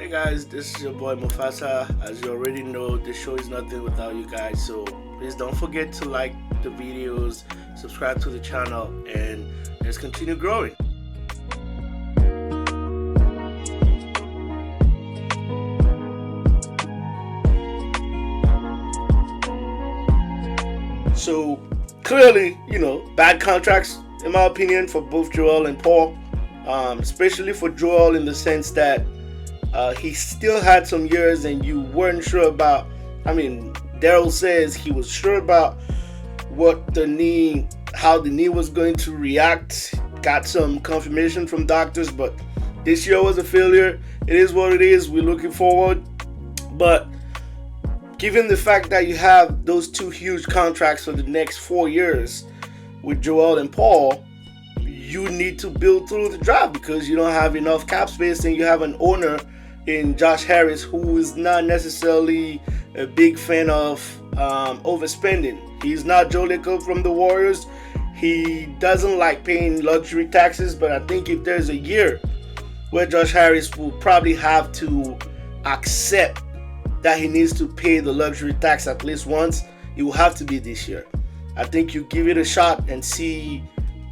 Hey guys, this is your boy Mufasa. As you already know, this show is nothing without you guys. So please don't forget to like the videos, subscribe to the channel, and let's continue growing. So clearly, bad contracts in my opinion for both Joel and Paul. Especially for Joel in the sense that he still had some years and you weren't sure about. I mean, Daryl says he was sure about how the knee was going to react. Got some confirmation from doctors, but this year was a failure. It is what it is. We're looking forward. But given the fact that you have those two huge contracts for the next 4 years with Joel and Paul, you need to build through the draft because you don't have enough cap space and you have an owner in Josh Harris who is not necessarily a big fan of overspending. He's not Joe Lacob from the Warriors. He doesn't like paying luxury taxes, but I think if there's a year where Josh Harris will probably have to accept that he needs to pay the luxury tax at least once, it will have to be this year. I think you give it a shot and see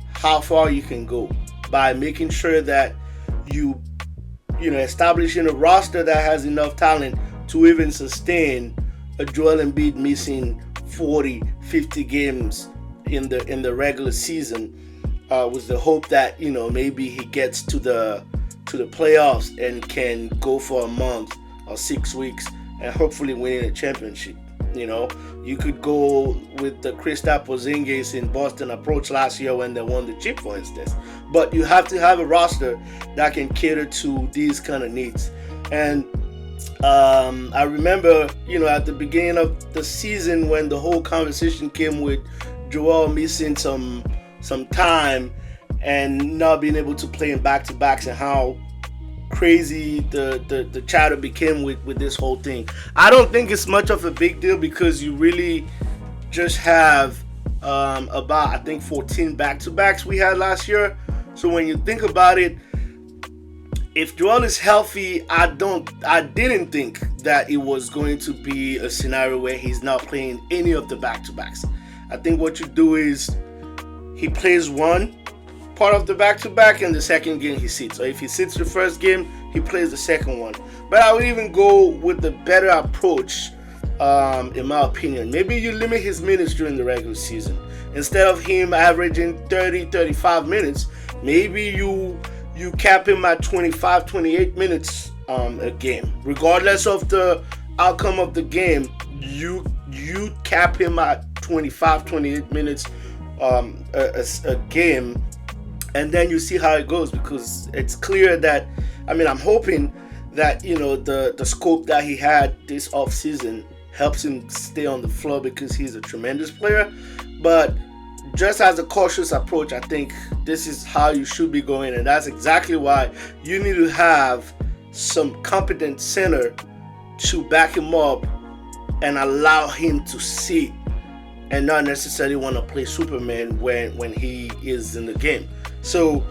how far you can go by making sure that you establishing a roster that has enough talent to even sustain a Joel Embiid missing 40, 50 games in the regular season, with the hope that maybe he gets to the playoffs and can go for a month or 6 weeks and hopefully winning a championship. You could go with the Kristaps Porzingis in Boston approach last year when they won the chip, for instance. But you have to have a roster that can cater to these kind of needs. And I remember, at the beginning of the season when the whole conversation came with Joel missing some time and not being able to play in back-to-backs and how crazy the chatter became with this whole thing. I don't think it's much of a big deal because you really just have about, I think, 14 back-to-backs we had last year. So when you think about it, if Joel is healthy, I didn't think that it was going to be a scenario where he's not playing any of the back-to-backs. I think what you do is he plays one part of the back-to-back, and the second game he sits. So if he sits the first game, he plays the second one. But I would even go with the better approach, in my opinion. Maybe you limit his minutes during the regular season. Instead of him averaging 30, 35 minutes, maybe you cap him at 25, 28 minutes a game. Regardless of the outcome of the game, you cap him at 25, 28 minutes a game. And then you see how it goes, because it's clear that, I'm hoping that, the scope that he had this offseason helps him stay on the floor because he's a tremendous player. But just as a cautious approach, I think this is how you should be going. And that's exactly why you need to have some competent center to back him up and allow him to sit and not necessarily want to play Superman when he is in the game. So,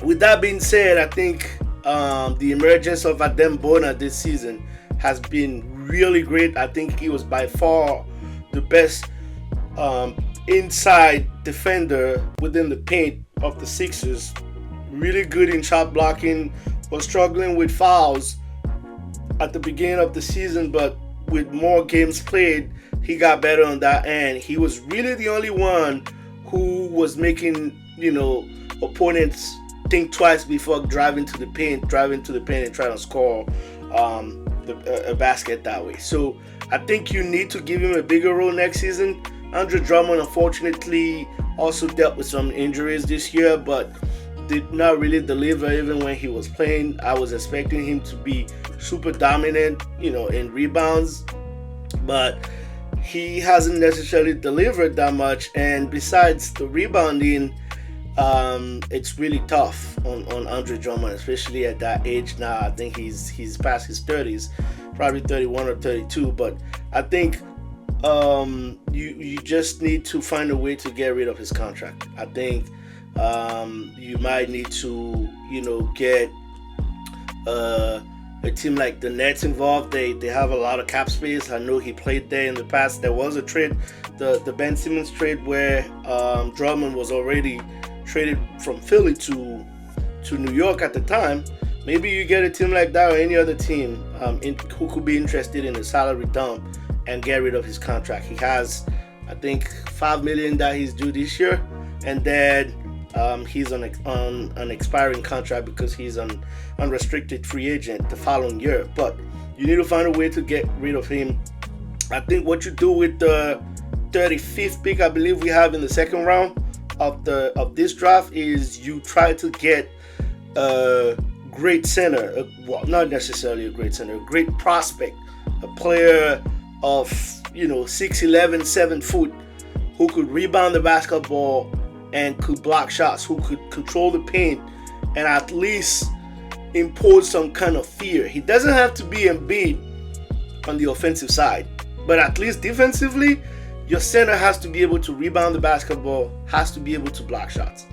with that being said, I think the emergence of Adem Bona this season has been really great. I think he was by far the best inside defender within the paint of the Sixers. Really good in shot blocking. Was struggling with fouls at the beginning of the season, but with more games played, he got better on that end. He was really the only one who was making opponents think twice before driving to the paint and trying to score a basket that way. So I think you need to give him a bigger role next season. Andre Drummond, unfortunately, also dealt with some injuries this year, but did not really deliver even when he was playing. I was expecting him to be super dominant, in rebounds, but he hasn't necessarily delivered that much. And besides the rebounding, it's really tough on Andre Drummond, especially at that age now. I think he's past his 30s, probably 31 or 32. But I think you just need to find a way to get rid of his contract. I think you might need to get a team like the Nets involved. They have a lot of cap space. I know he played there in the past. There was a trade, the Ben Simmons trade, where Drummond was already traded from Philly to New York at the time. Maybe you get a team like that or any other team who could be interested in a salary dump and get rid of his contract. He has, I think, $5 million that he's due this year, and then he's on an expiring contract because he's an unrestricted free agent the following year. But you need to find a way to get rid of him. I think what you do with the 35th pick, I believe we have in the second round of this draft, is you try to get a great center, well, not necessarily a great center, a great prospect, a player of 6'11", 7 foot, who could rebound the basketball and could block shots, who could control the paint and at least impose some kind of fear. He doesn't have to be Embiid on the offensive side, but at least defensively, your center has to be able to rebound the basketball, has to be able to block shots.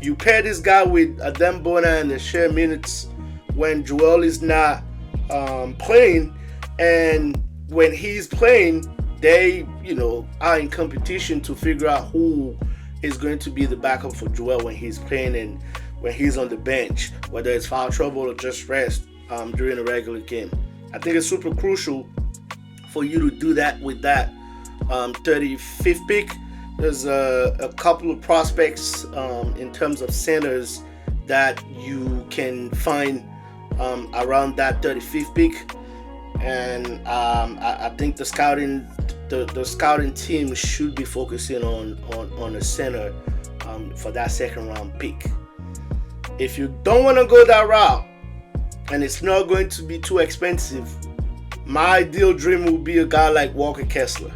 You pair this guy with Adem Bona and they share minutes when Joel is not playing, and when he's playing, they are in competition to figure out who is going to be the backup for Joel when he's playing and when he's on the bench, whether it's foul trouble or just rest during a regular game. I think it's super crucial for you to do that with that 35th pick. There's a couple of prospects in terms of centers that you can find around that 35th pick, and I think the scouting team should be focusing on a center for that second round pick. If you don't want to go that route and it's not going to be too expensive, my ideal dream would be a guy like Walker Kessler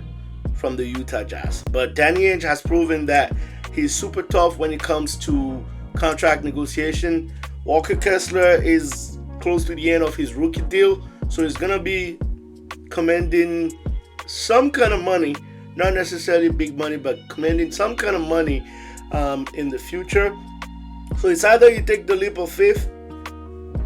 from the Utah Jazz. But Danny Ainge has proven that he's super tough when it comes to contract negotiation. Walker Kessler is close to the end of his rookie deal, so he's gonna be commanding some kind of money, not necessarily big money, but commanding some kind of money in the future. So it's either you take the leap of faith,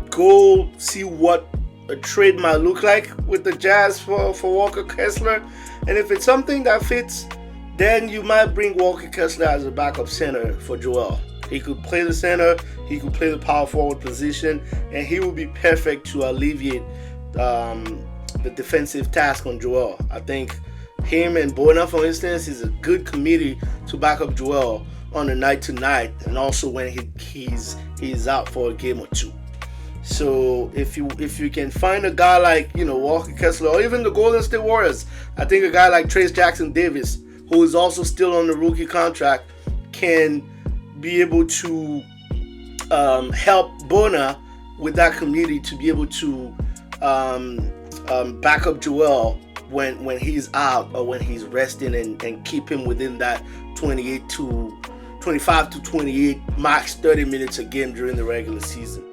go see what a trade might look like with the Jazz for Walker Kessler, and if it's something that fits, then you might bring Walker Kessler as a backup center for Joel. He could play the center, he could play the power forward position, and he would be perfect to alleviate the defensive task on Joel. I think him and Bona, for instance, is a good committee to back up Joel on a night-to-night, and also when he's out for a game or two. So if you can find a guy like Walker Kessler, or even the Golden State Warriors, I think a guy like Trace Jackson Davis, who is also still on the rookie contract, can be able to help Bona with that committee to be able to back up Joel when he's out or when he's resting, and keep him within that 25 to 28 max 30 minutes a game during the regular season.